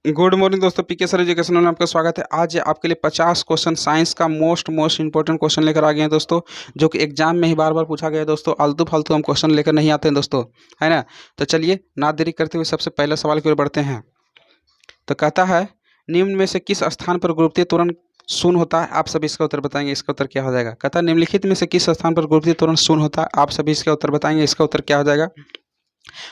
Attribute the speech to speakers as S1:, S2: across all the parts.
S1: Good morning दोस्तों, पीके sir education में आपका स्वागत है। आज आपके लिए 50 क्वेश्चन साइंस का मोस्ट इंपॉर्टेंट क्वेश्चन लेकर आ गए हैं दोस्तों, जो कि एग्जाम में ही बार बार पूछा गया है दोस्तों। आलतू फालतू हम क्वेश्चन लेकर नहीं आते हैं दोस्तों, है ना। तो चलिए ना देरी करते हुए सबसे पहले सवाल की ओर बढ़ते हैं। तो कहता है, निम्न में से किस स्थान पर गुरुत्वीय त्वरण शून्य होता है? आप सभी इसका उत्तर बताएंगे। इसका उत्तर क्या हो जाएगा? कहता है, निम्नलिखित में से किस स्थान पर गुरुत्वीय त्वरण शून्य होता है? आप सभी इसका उत्तर बताएंगे। इसका उत्तर क्या हो जाएगा?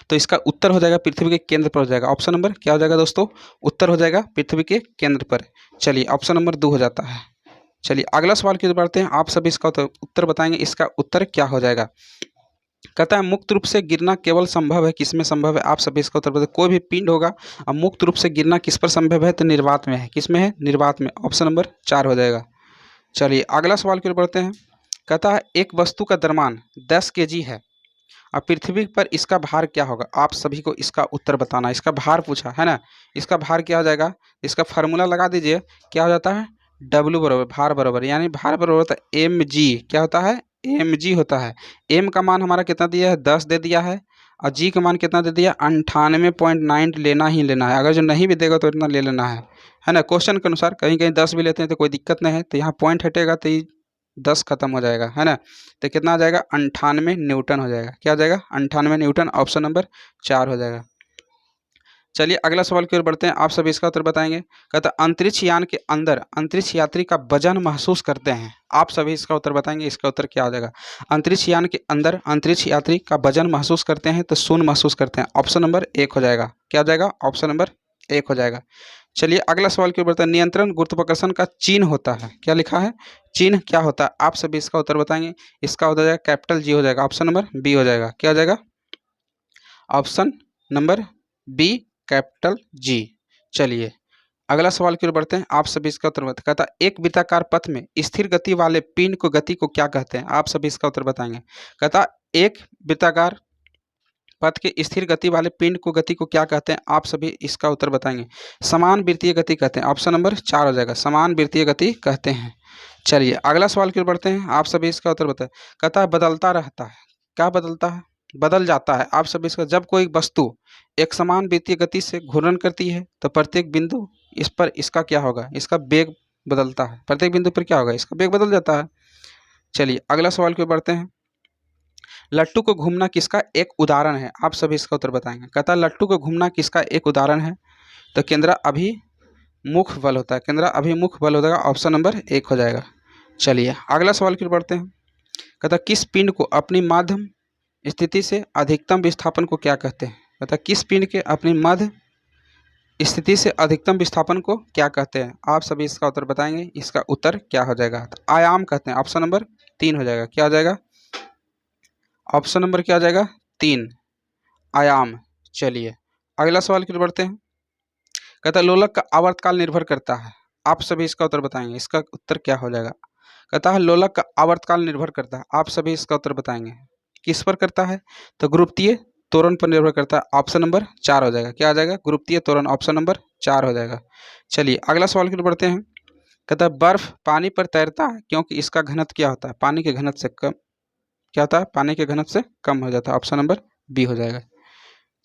S1: तो इसका उत्तर हो जाएगा पृथ्वी के केंद्र पर हो जाएगा। ऑप्शन नंबर क्या हो जाएगा दोस्तों? उत्तर हो जाएगा पृथ्वी के केंद्र पर। चलिए ऑप्शन नंबर 2 हो जाता है। चलिए अगला सवाल की ओर बढ़ते हैं। आप सभी इसका उत्तर बताएंगे। इसका उत्तर क्या हो जाएगा? कहता है, मुक्त रूप से गिरना केवल संभव है, किसमें संभव है? आप सभी इसका उत्तर बताएं। कोई भी पिंड होगा और मुक्त रूप से गिरना किस पर संभव है? तो निर्वात में है। किसमें है? निर्वात में। ऑप्शन नंबर 4 हो जाएगा। चलिए अगला सवाल की ओर बढ़ते हैं। कहता है, एक वस्तु का द्रव्यमान 10 kg है और पृथ्वी पर इसका भार क्या होगा? आप सभी को इसका उत्तर बताना है। इसका भार पूछा है ना, इसका भार क्या हो जाएगा? इसका फार्मूला लगा दीजिए। क्या हो जाता है? W बराबर भार बराबर, यानी भार बराबर होता है mg। क्या होता है? mg होता है। m का मान हमारा कितना दिया है? 10 दे दिया है। और g का मान कितना दे दिया? 98.9 लेना ही लेना है। अगर जो नहीं भी देगा तो इतना ले लेना है ना। क्वेश्चन के अनुसार कहीं कहीं 10 भी लेते हैं तो कोई दिक्कत नहीं है। तो यहाँ पॉइंट हटेगा तो 10 खत्म हो जाएगा, है ना। तो कितना आ जाएगा? 98 न्यूटन हो जाएगा। क्या हो जाएगा? 98 न्यूटन। ऑप्शन नंबर 4 हो जाएगा। चलिए अगला सवाल की ओर बढ़ते हैं। आप सभी इसका उत्तर बताएंगे। कहता है, अंतरिक्ष यान के अंदर अंतरिक्ष यात्री का वजन महसूस करते हैं। आप सभी इसका उत्तर बताएंगे। इसका उत्तर क्या हो जाएगा? अंतरिक्ष यान के अंदर अंतरिक्ष यात्री का वजन महसूस करते हैं तो शून्य महसूस करते हैं। ऑप्शन नंबर 1 हो जाएगा। क्या हो जाएगा? ऑप्शन नंबर 1 हो जाएगा। चलिए अगला सवाल की ओर बढ़ते हैं। नियंत्रण गुरुत्वाकर्षण का चिन्ह होता है। क्या लिखा है? चिन्ह क्या होता है? आप सभी इसका उत्तर बताएंगे। इसका हो जाएगा कैपिटल G हो जाएगा। ऑप्शन नंबर बी हो जाएगा। क्या हो जाएगा? Option number B capital G। चलिए अगला सवाल की ओर बढ़ते हैं। आप सभी इसका उत्तर बताएं। कहता है, एक वृत्ताकार पथ में स्थिर गति वाले पिंड को गति को क्या कहते हैं? आप सभी इसका उत्तर बताएंगे। कहता है, एक वृत्ताकार पथ के स्थिर गति वाले पिंड को गति को क्या कहते हैं? आप सभी इसका उत्तर बताएंगे। समान वृत्तीय गति कहते हैं। ऑप्शन नंबर 4 हो जाएगा। समान वृत्तीय गति कहते हैं। चलिए अगला सवाल की ओर बढ़ते हैं। आप सभी इसका उत्तर बताएं। कहता है, बदलता रहता है। क्या बदलता है? बदल जाता है। आप सभी इसका, जब कोई वस्तु एक समान वृत्तीय गति से घूर्णन करती है तो प्रत्येक बिंदु इस पर इसका क्या होगा? इसका वेग बदलता है। प्रत्येक बिंदु पर क्या होगा? इसका वेग बदल जाता है। चलिए अगला सवाल की ओर बढ़ते हैं। लट्टू को घूमना किसका एक उदाहरण है? आप सभी इसका उत्तर बताएंगे। कहता है, लट्टू को घूमना किसका एक उदाहरण है? तो केंद्र अभिमुख बल होता है। केंद्र अभिमुख बल हो जाएगा। ऑप्शन नंबर 1 हो जाएगा। चलिए अगला सवाल की ओर बढ़ते हैं। कहता है, किस पिंड को अपनी मध्य स्थिति से अधिकतम विस्थापन को क्या कहते हैं? कहता है, किस पिंड के अपनी मध्य स्थिति से अधिकतम विस्थापन को क्या कहते हैं? आप सभी इसका उत्तर बताएंगे। इसका उत्तर क्या हो जाएगा? तो आयाम कहते हैं। ऑप्शन नंबर 3 हो जाएगा। क्या हो जाएगा? ऑप्शन नंबर क्या आ जाएगा? 3 आयाम। चलिए अगला सवाल की ओर बढ़ते हैं। कहता है, लोलक का आवर्तकाल निर्भर करता है। आप सभी इसका उत्तर बताएंगे। इसका उत्तर क्या हो जाएगा? कहता है, लोलक का आवर्तकाल निर्भर करता है। आप सभी इसका उत्तर बताएंगे। किस पर करता है? तो गुरुत्वीय त्वरण पर निर्भर करता है। ऑप्शन नंबर 4 हो जाएगा। क्या आ जाएगा? गुरुत्वीय त्वरण। ऑप्शन नंबर 4 हो जाएगा। चलिए अगला सवाल की ओर बढ़ते हैं। कहता है, बर्फ पानी पर तैरता है क्योंकि इसका घनत्व क्या होता है? पानी के घनत्व से कम। क्या होता है? पानी के घनत्व से कम हो जाता है। ऑप्शन नंबर बी हो जाएगा।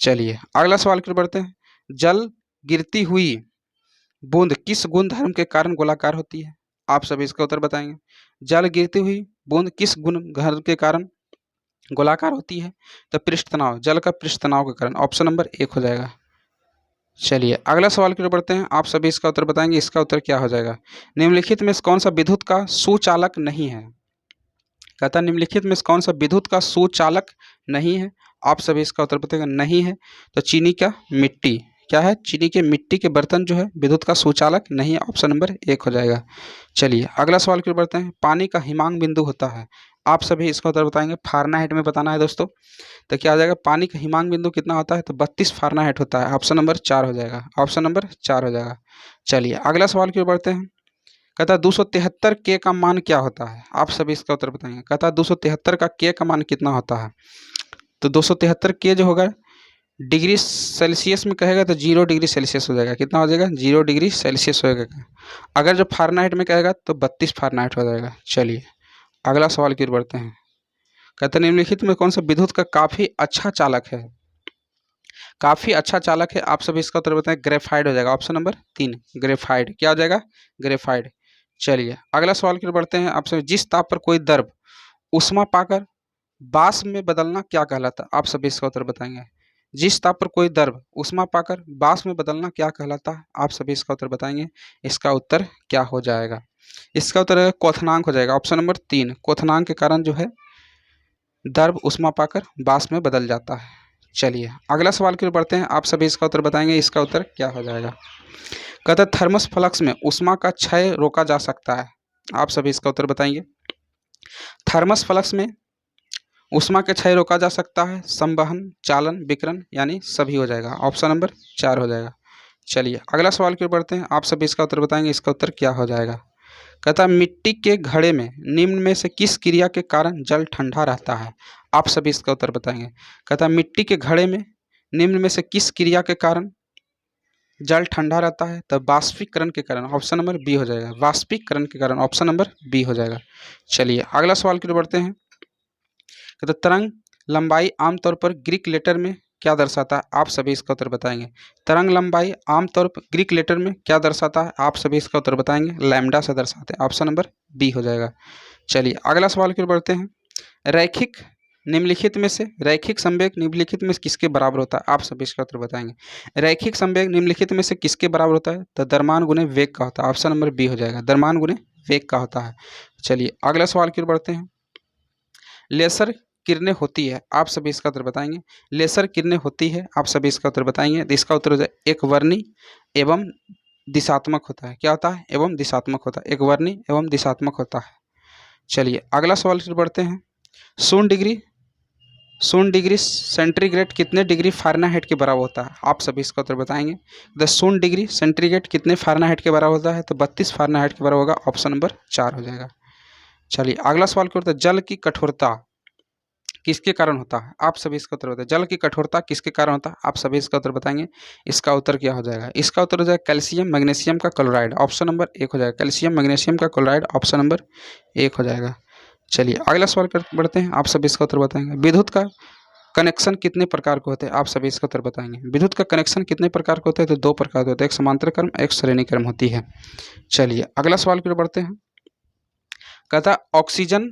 S1: चलिए अगला सवाल की ओर बढ़ते हैं। जल गिरती हुई बूंद किस गुणधर्म के कारण गोलाकार होती है? आप सभी इसका उत्तर बताएंगे। जल गिरती हुई बूंद किस गुणधर्म के कारण गोलाकार होती है? तो पृष्ठ तनाव, जल का पृष्ठ तनाव के कारण। ऑप्शन नंबर 1 हो जाएगा। चलिए अगला सवाल की ओर बढ़ते हैं। आप सभी इसका उत्तर बताएंगे। इसका उत्तर क्या हो जाएगा? निम्नलिखित में से कौन सा विद्युत का सुचालक नहीं है? कहता है, निम्नलिखित में से कौन सा विद्युत का सुचालक नहीं है? आप सभी इसका उत्तर बताएंगे। नहीं है तो चीनी का मिट्टी। क्या है? चीनी के मिट्टी के बर्तन जो है विद्युत का सुचालक नहीं है। ऑप्शन नंबर 1 हो जाएगा। चलिए अगला सवाल की ओर बढ़ते हैं। पानी का हिमांक बिंदु होता है। आप सभी इसका उत्तर बताएंगे। फारेनहाइट में बताना है दोस्तों। तो क्या आ जाएगा? पानी का हिमांक बिंदु कितना होता है? तो 32 फारेनहाइट होता है। ऑप्शन नंबर 4 हो जाएगा। ऑप्शन नंबर 4 हो जाएगा। चलिए अगला सवाल की ओर बढ़ते हैं। कहता है, 273 के का मान क्या होता है? आप सभी इसका उत्तर बताएंगे। कहता है, 273 का के का मान कितना होता है? तो 273 के जो होगा डिग्री सेल्सियस में कहेगा तो 0 डिग्री सेल्सियस हो जाएगा। कितना हो जाएगा? 0 डिग्री सेल्सियस हो जाएगा। अगर जो फारेनहाइट में कहेगा तो 32 फारेनहाइट हो जाएगा। चलिए अगला सवाल की ओर बढ़ते हैं। कहते हैं, निम्नलिखित में कौन सा विद्युत का काफ़ी अच्छा चालक है? काफ़ी अच्छा चालक है, आप सभी इसका उत्तर बताएं। ग्रेफाइड हो जाएगा, ऑप्शन नंबर 3 ग्रेफाइड। क्या हो जाएगा? ग्रेफाइड। चलिए अगला सवाल की ओर बढ़ते हैं। आप सभी, जिस ताप पर कोई द्रव ऊष्मा पाकर वाष्प में बदलना क्या कहलाता है? आप सभी इसका उत्तर बताएंगे। जिस ताप पर कोई द्रव ऊष्मा पाकर वाष्प में बदलना क्या कहलाता है? आप सभी इसका उत्तर बताएंगे। इसका उत्तर क्या हो जाएगा? इसका उत्तर क्वथनांक हो जाएगा, ऑप्शन नंबर 3। क्वथनांक के कारण जो है द्रव ऊष्मा पाकर वाष्प में बदल जाता है। चलिए अगला सवाल की ओर बढ़ते हैं। आप सभी इसका उत्तर बताएंगे। इसका उत्तर क्या हो जाएगा? कहते हैं थर्मस फ्लक्स में ऊष्मा का क्षय रोका जा सकता है। आप सभी इसका उत्तर बताएंगे। थर्मस फ्लक्स में ऊष्मा के क्षय रोका जा सकता है। संवहन, चालन, विकिरण, यानी सभी हो जाएगा, ऑप्शन नंबर 4 हो जाएगा। चलिए अगला सवाल की ओर बढ़ते हैं। आप सभी इसका उत्तर बताएंगे। इसका उत्तर क्या हो जाएगा? कहता है मिट्टी के घड़े में निम्न में से किस क्रिया के कारण जल ठंडा रहता है? आप सभी इसका उत्तर बताएंगे। कहता है मिट्टी के घड़े में निम्न में से किस क्रिया के कारण जल ठंडा रहता है? तो वाष्पीकरण के कारण, ऑप्शन नंबर बी हो जाएगा। वाष्पीकरण के कारण, ऑप्शन नंबर बी हो जाएगा। चलिए अगला सवाल की ओर बढ़ते हैं। कहते तरंग लंबाई आमतौर पर ग्रीक लेटर में क्या दर्शाता है? आप सभी इसका उत्तर बताएंगे। तरंग लंबाई आमतौर पर ग्रीक लेटर में क्या दर्शाता है? आप सभी इसका उत्तर बताएंगे। लैम्डा से दर्शाते हैं, ऑप्शन नंबर बी हो जाएगा। चलिए अगला सवाल की ओर बढ़ते हैं। रैखिक निम्नलिखित में से रैखिक संवेग निम्नलिखित में किसके बराबर होता है? आप सभी इसका उत्तर बताएंगे। रैखिक संवेग निम्नलिखित में से किसके बराबर होता है? तो द्रव्यमान गुणे वेग का होता है, ऑप्शन नंबर बी हो जाएगा। द्रव्यमान गुणे वेग का होता है। चलिए अगला सवाल की ओर बढ़ते हैं। लेसर किरणें होती है, आप सभी इसका उत्तर बताएंगे। लेसर किरणें होती है, आप सभी इसका उत्तर बताएंगे। तो इसका उत्तर हो जाए एक वर्णी एवं दिशात्मक होता है। क्या होता है? एवं दिशात्मक होता है। एक वर्णी एवं दिशात्मक होता है। चलिए अगला सवाल की ओर बढ़ते हैं। 0 डिग्री सेंटीग्रेड कितने डिग्री फ़ारेनहाइट के बराबर होता है? आप सभी इसका उत्तर बताएंगे। 0 डिग्री सेंटीग्रेड कितने फ़ारेनहाइट के बराबर होता है? तो 32 फ़ारेनहाइट के बराबर होगा, ऑप्शन नंबर 4 हो जाएगा। चलिए अगला सवाल क्या होता है। जल की कठोरता किसके कारण होता है? आप सभी इसका उत्तर बताएं। जल की कठोरता किसके कारण होता है? आप सभी इसका उत्तर बताएंगे। इसका उत्तर क्या हो जाएगा? इसका उत्तर हो जाएगा कैल्शियम मैग्नीशियम का क्लोराइड, ऑप्शन नंबर 1 हो जाएगा। कैल्शियम मैग्नीशियम का क्लोराइड, ऑप्शन नंबर 1 हो जाएगा। चलिए अगला सवाल कर बढ़ते हैं। आप सभी इसका उत्तर बताएंगे। विद्युत का कनेक्शन कितने प्रकार के होते हैं? आप सभी इसका उत्तर बताएंगे। विद्युत का कनेक्शन कितने प्रकार के होते हैं? तो 2 प्रकार के होते हैं, एक समांतर क्रम, एक श्रेणी क्रम होती है। चलिए अगला सवाल की ओर बढ़ते हैं। कहता ऑक्सीजन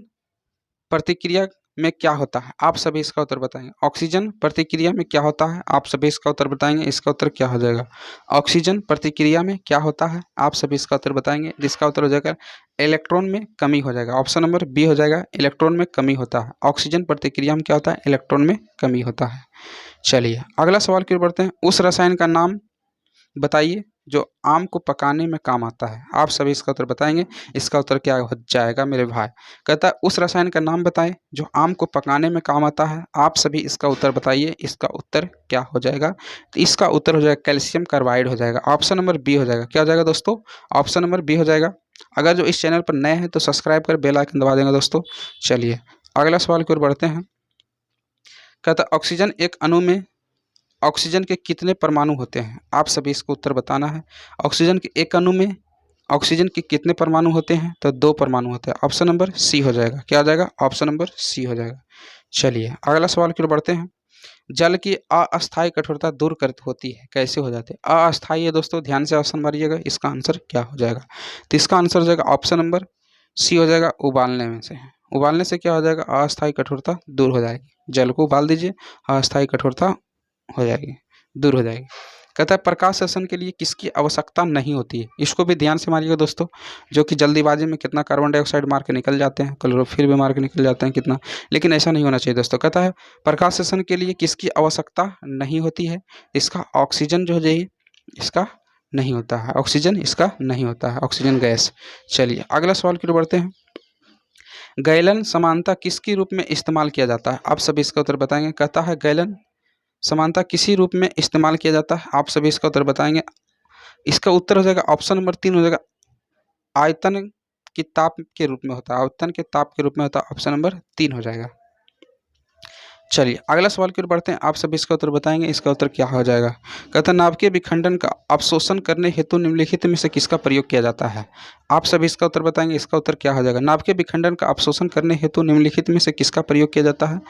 S1: प्रतिक्रिया में क्या होता है? आप सभी इसका उत्तर बताएंगे। ऑक्सीजन प्रतिक्रिया में क्या होता है? आप सभी इसका उत्तर बताएंगे। इसका उत्तर क्या हो जाएगा? ऑक्सीजन प्रतिक्रिया में क्या होता है? आप सभी इसका उत्तर बताएंगे। जिसका उत्तर हो जाएगा इलेक्ट्रॉन में कमी हो जाएगा, ऑप्शन नंबर बी हो जाएगा। इलेक्ट्रॉन में कमी होता है। ऑक्सीजन प्रतिक्रिया में क्या होता है? इलेक्ट्रॉन में कमी होता है। चलिए अगला सवाल की ओर बढ़ते हैं। उस रसायन का नाम बताइए जो आम को पकाने में काम आता है। आप सभी इसका उत्तर बताएंगे। इसका उत्तर क्या हो जाएगा मेरे भाई? कहता है उस रसायन का नाम बताएं जो आम को पकाने में काम आता है। आप सभी इसका उत्तर बताइए। इसका उत्तर क्या हो जाएगा? तो इसका उत्तर हो जाएगा कैल्शियम कार्बाइड हो जाएगा, ऑप्शन नंबर बी हो जाएगा। क्या हो जाएगा दोस्तों? ऑप्शन नंबर बी हो जाएगा। अगर जो इस चैनल पर नए हैं तो सब्सक्राइब कर बेल आइकन दबा देंगे दोस्तों। चलिए अगला सवाल की ओर बढ़ते हैं। कहता है ऑक्सीजन एक अणु में ऑक्सीजन के कितने परमाणु होते हैं? आप सभी इसको उत्तर बताना है। ऑक्सीजन के एक अणु में ऑक्सीजन के कितने परमाणु होते हैं? तो 2 परमाणु होते हैं, ऑप्शन नंबर सी हो जाएगा। क्या हो जाएगा? ऑप्शन नंबर सी हो जाएगा। चलिए अगला सवाल की ओर बढ़ते हैं। जल की अस्थायी कठोरता दूर कर होती है, कैसे हो जाती है? अस्थायी है दोस्तों, ध्यान से ऑप्शन मारिएगा। इसका आंसर क्या हो जाएगा? तो इसका आंसर हो जाएगा ऑप्शन नंबर सी हो जाएगा। उबालने में से, उबालने से क्या हो जाएगा? अस्थायी कठोरता दूर हो जाएगी। जल को उबाल दीजिए, अस्थायी कठोरता हो जाएगी, दूर हो जाएगी। कहता है प्रकाश संश्लेषण के लिए किसकी आवश्यकता नहीं होती है? इसको भी ध्यान से मारिएगा दोस्तों। जो कि जल्दीबाजी में कितना कार्बन डाइऑक्साइड मार के निकल जाते हैं, क्लोरोफिल भी मार के निकल जाते हैं कितना, लेकिन ऐसा नहीं होना चाहिए दोस्तों। कहता है प्रकाश संश्लेषण के लिए किसकी आवश्यकता नहीं होती है? इसका ऑक्सीजन जो है इसका नहीं होता है, ऑक्सीजन इसका नहीं होता है, ऑक्सीजन गैस। चलिए अगला सवाल की ओर बढ़ते हैं। गैलन समानता किसके रूप में इस्तेमाल किया जाता है? आप सभी इसका उत्तर बताएंगे। कहता है गैलन समानता किसी रूप में इस्तेमाल किया जाता है? आप सभी इसका उत्तर बताएंगे। इसका उत्तर हो जाएगा ऑप्शन नंबर 3 हो जाएगा। आयतन की ताप के रूप में होता है, आयतन के ताप के रूप में होता है, ऑप्शन नंबर 3 हो जाएगा। चलिए अगला सवाल की ओर बढ़ते हैं। आप सभी इसका उत्तर बताएंगे। इसका उत्तर क्या हो जाएगा? कहता है नाभिकीय विखंडन का अवशोषण करने हेतु निम्नलिखित में से किसका प्रयोग किया जाता है? आप सभी इसका उत्तर बताएंगे। इसका उत्तर क्या हो जाएगा? नाभिकीय विखंडन का अवशोषण करने हेतु निम्नलिखित में से किसका प्रयोग किया जाता है?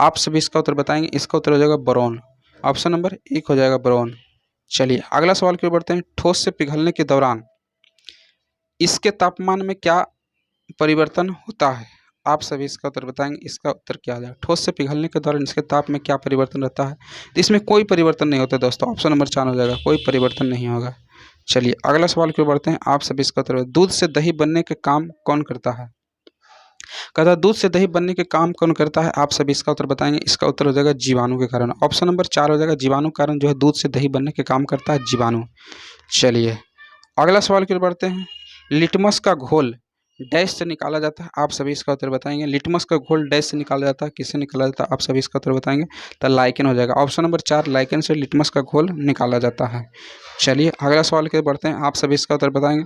S1: आप सभी इसका उत्तर बताएंगे। इसका उत्तर हो जाएगा बोरॉन। ऑप्शन नंबर 1 हो जाएगा ब्रोन। चलिए अगला सवाल की ओर बढ़ते हैं। ठोस से पिघलने के दौरान इसके तापमान में क्या परिवर्तन होता है? आप सभी इसका उत्तर बताएंगे, इसका उत्तर क्या आ जाएगा? ठोस से पिघलने के दौरान इसके ताप में क्या परिवर्तन रहता है? तो इसमें कोई परिवर्तन नहीं होता दोस्तों, ऑप्शन नंबर 4 हो जाएगा, कोई परिवर्तन नहीं होगा। चलिए अगला सवाल की ओर बढ़ते हैं। आप सभी इसका उत्तर, दूध से दही बनने के काम कौन करता है? कहता है दूध से दही बनने के काम कौन करता है? आप सभी इसका उत्तर बताएंगे, इसका उत्तर हो जाएगा जीवाणु के कारण। ऑप्शन नंबर 4 हो जाएगा, जीवाणु के कारण जो है दूध से दही बनने के काम करता है जीवाणु। चलिए अगला सवाल की ओर बढ़ते हैं। लिटमस का घोल डैश से निकाला जाता है, आप सभी इसका उत्तर बताएंगे। लिटमस का घोल डैश से निकाला जाता है, किससे निकाला जाता है? आप सभी इसका उत्तर बताएंगे, तो लाइकेन हो जाएगा। ऑप्शन नंबर 4 लाइकेन से लिटमस का घोल निकाला जाता है। चलिए अगला सवाल की ओर बढ़ते हैं। आप सभी इसका उत्तर बताएंगे।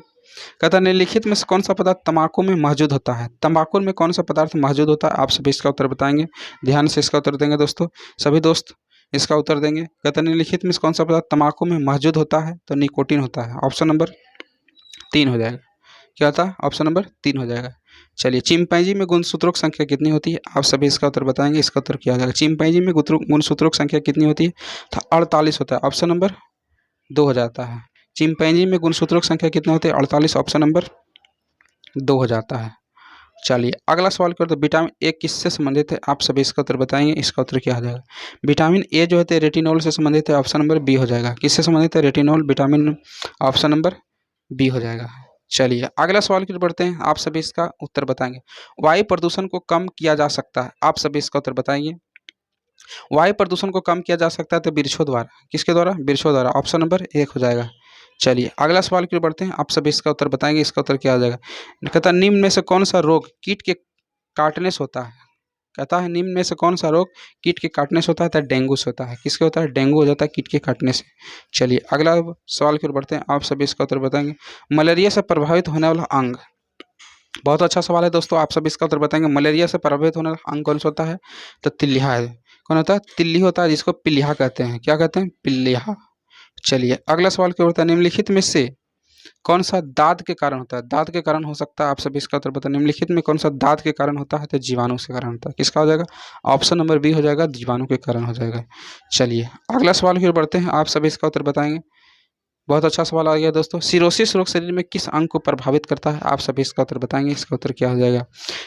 S1: कहता है निम्नलिखित में से कौन सा पदार्थ तंबाकू में मौजूद होता है? तंबाकू में कौन सा पदार्थ मौजूद होता है? आप सभी इसका उत्तर बताएंगे, ध्यान से इसका उत्तर देंगे दोस्तों, सभी दोस्त इसका उत्तर देंगे। कहता है निम्नलिखित में से कौन सा पदार्थ तंबाकू में मौजूद होता है? तो निकोटीन होता है। ऑप्शन नंबर 3 हो जाएगा। क्या होता है? ऑप्शन नंबर 3 हो जाएगा। चलिए चिंपैंजी में गुणसूत्रों की संख्या कितनी होती है? आप सभी इसका उत्तर बताएंगे, इसका उत्तर क्या हो जाएगा? चिंपैंजी में गुणसूत्रों की संख्या कितनी होती है? तो 48 होता है। ऑप्शन नंबर 2 हो जाता है। चिंपैंजी में गुणसूत्रों की संख्या कितनी होती है? 48। ऑप्शन नंबर 2 हो जाता है। चलिए अगला सवाल करते हैं। विटामिन ए किससे संबंधित है? आप सभी इसका उत्तर बताएंगे, इसका उत्तर क्या हो जाएगा? विटामिन ए जो है रेटिनॉल से संबंधित है। ऑप्शन नंबर बी हो जाएगा। किससे संबंधित है? Retinol vitamin. Option number B हो जाएगा। चलिए अगला सवाल की ओर बढ़ते हैं। आप सभी इसका उत्तर बताएंगे। वायु प्रदूषण को कम किया जा सकता है? आप सभी इसका उत्तर बताएंगे। वायु प्रदूषण को कम किया जा सकता है तो वृक्षों द्वारा। किसके द्वारा? वृक्षों द्वारा। ऑप्शन नंबर 1 हो जाएगा। चलिए अगला सवाल की ओर बढ़ते हैं। आप सभी इसका उत्तर बताएंगे, इसका उत्तर क्या हो जाएगा? कहता है निम्न में से कौन सा रोग कीट के काटने से होता है? कहता है निम्न में से कौन सा रोग कीट के काटने से होता है? तो डेंगू से होता है। किसके होता है? डेंगू हो जाता है कीट के काटने से। चलिए अगला सवाल की ओर बढ़ते हैं। आप सभी इसका उत्तर बताएंगे। मलेरिया से प्रभावित होने वाला अंग। बहुत अच्छा सवाल है दोस्तों, आप सब इसका उत्तर बताएंगे। मलेरिया से प्रभावित होने वाला अंग कौन सा होता है? तो तिल्लिया है। कौन होता है? तिल्ली होता है, जिसको पिल्लिया कहते हैं। क्या कहते हैं? पिल्लिया। चलिए अगला सवाल क्या होता है। निम्नलिखित में से कौन सा दाद के कारण होता है? दाद के कारण हो सकता है। आप सभी इसका उत्तर बताएं। निम्नलिखित में कौन सा दाद के कारण होता है? तो जीवाणु से कारण होता है। किसका हो जाएगा? ऑप्शन नंबर बी हो जाएगा, जीवाणु के कारण हो जाएगा। चलिए अगला सवाल की ओर बढ़ते हैं। आप सभी इसका उत्तर बताएंगे। बहुत अच्छा सवाल आ गया दोस्तों। सिरोसिस रोग शरीर में किस अंग को प्रभावित करता है? आप सभी इसका उत्तर बताएंगे, इसका उत्तर क्या हो जाएगा?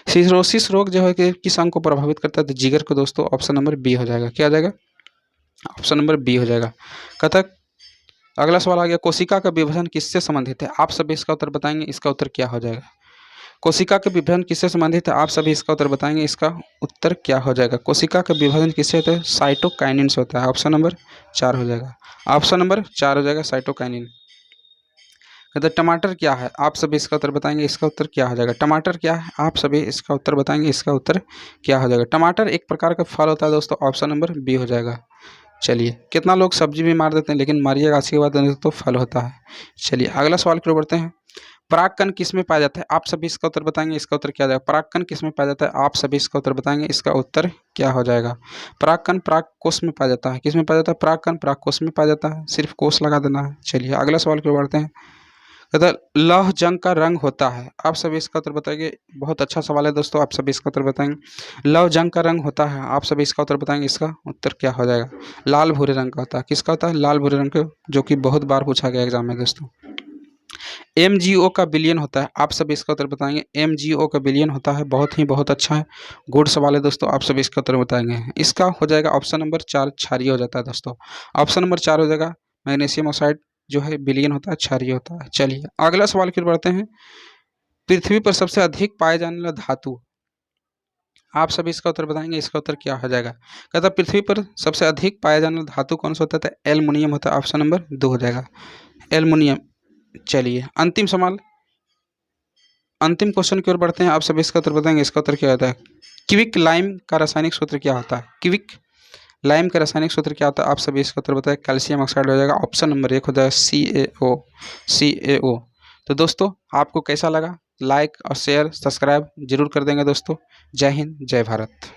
S1: सिरोसिस रोग जो है कि किस अंग को प्रभावित करता है? तो जिगर को दोस्तों। ऑप्शन नंबर बी हो जाएगा। क्या हो जाएगा? ऑप्शन नंबर बी हो जाएगा। कहता है अगला सवाल आ गया। कोशिका का विभाजन किससे संबंधित है? आप सभी इसका उत्तर बताएंगे, इसका उत्तर क्या हो जाएगा? कोशिका का विभाजन किससे संबंधित है? आप सभी इसका उत्तर बताएंगे, इसका उत्तर क्या हो जाएगा? कोशिका का विभाजन किससे होता है? साइटोकाइनिन से होता है। ऑप्शन नंबर 4 हो जाएगा। ऑप्शन नंबर 4 हो जाएगा, साइटोकाइनिन। कहते हैं टमाटर क्या है? आप सभी इसका उत्तर बताएंगे, इसका उत्तर क्या हो जाएगा? टमाटर क्या है? आप सभी इसका उत्तर बताएंगे, इसका उत्तर क्या हो जाएगा? टमाटर एक प्रकार का फल होता है दोस्तों। ऑप्शन नंबर बी हो जाएगा। चलिए कितना लोग सब्जी भी मार देते हैं, लेकिन मारिएगा अच्छी बात नहीं तो फल होता है। चलिए अगला सवाल की ओर बढ़ते हैं। परागकण किस में पाया जाता है? आप सभी इसका उत्तर बताएंगे, इसका उत्तर क्या हो जाएगा? परागकण किस में पाया जाता है? आप सभी इसका उत्तर बताएंगे, इसका उत्तर क्या हो जाएगा? परागकण परागकोश में पाया जाता है। किस में पाया जाता है? परागकण परागकोश में पाया जाता है। सिर्फ कोश लगा देना है। चलिए अगला सवाल की ओर बढ़ते हैं। कहता है लौह जंग का रंग होता है। आप सभी इसका उत्तर बताएंगे। बहुत अच्छा सवाल है दोस्तों, आप सभी इसका उत्तर बताएंगे। लौह जंग का रंग होता है। आप सभी इसका उत्तर बताएंगे, इसका उत्तर क्या हो जाएगा? लाल भूरे रंग का होता है। किसका होता है? लाल भूरे रंग का, जो कि बहुत बार पूछा गया एग्जाम में दोस्तों। MgO का विलयन होता है। आप सभी इसका उत्तर बताएंगे। MgO का विलयन होता है। बहुत अच्छा है, गुड सवाल है दोस्तों, आप सभी इसका उत्तर बताएंगे। इसका हो जाएगा ऑप्शन नंबर 4 क्षारीय हो जाता है दोस्तों। ऑप्शन नंबर 4 हो जाएगा। मैग्नीशियम ऑक्साइड जो है विलयन होता है, क्षारीय होता है। चलिए अगला सवाल की ओर बढ़ते हैं। पृथ्वी पर सबसे अधिक पाए जाने वाला धातु। आप सभी इसका उत्तर बताएंगे, इसका उत्तर क्या हो जाएगा? कहता है पृथ्वी पर सबसे अधिक पाया जाने वाला धातु कौन सा होता है? एल्युमिनियम होता है। ऑप्शन नंबर 2 हो जाएगा, एल्युमिनियम। चलिए अंतिम सवाल, अंतिम क्वेश्चन की ओर बढ़ते हैं। आप सभी इसका उत्तर बताएंगे, इसका उत्तर क्या होता है? क्विक लाइम का रासायनिक सूत्र क्या होता है? क्विक लाइम का रासायनिक सूत्र क्या होता है? आप सभी इसका उत्तर बताएं। कैल्शियम ऑक्साइड हो जाएगा। ऑप्शन नंबर 1 हो जाएगा, CaO। तो दोस्तों आपको कैसा लगा? लाइक और शेयर सब्सक्राइब जरूर कर देंगे दोस्तों। जय हिंद, जय भारत।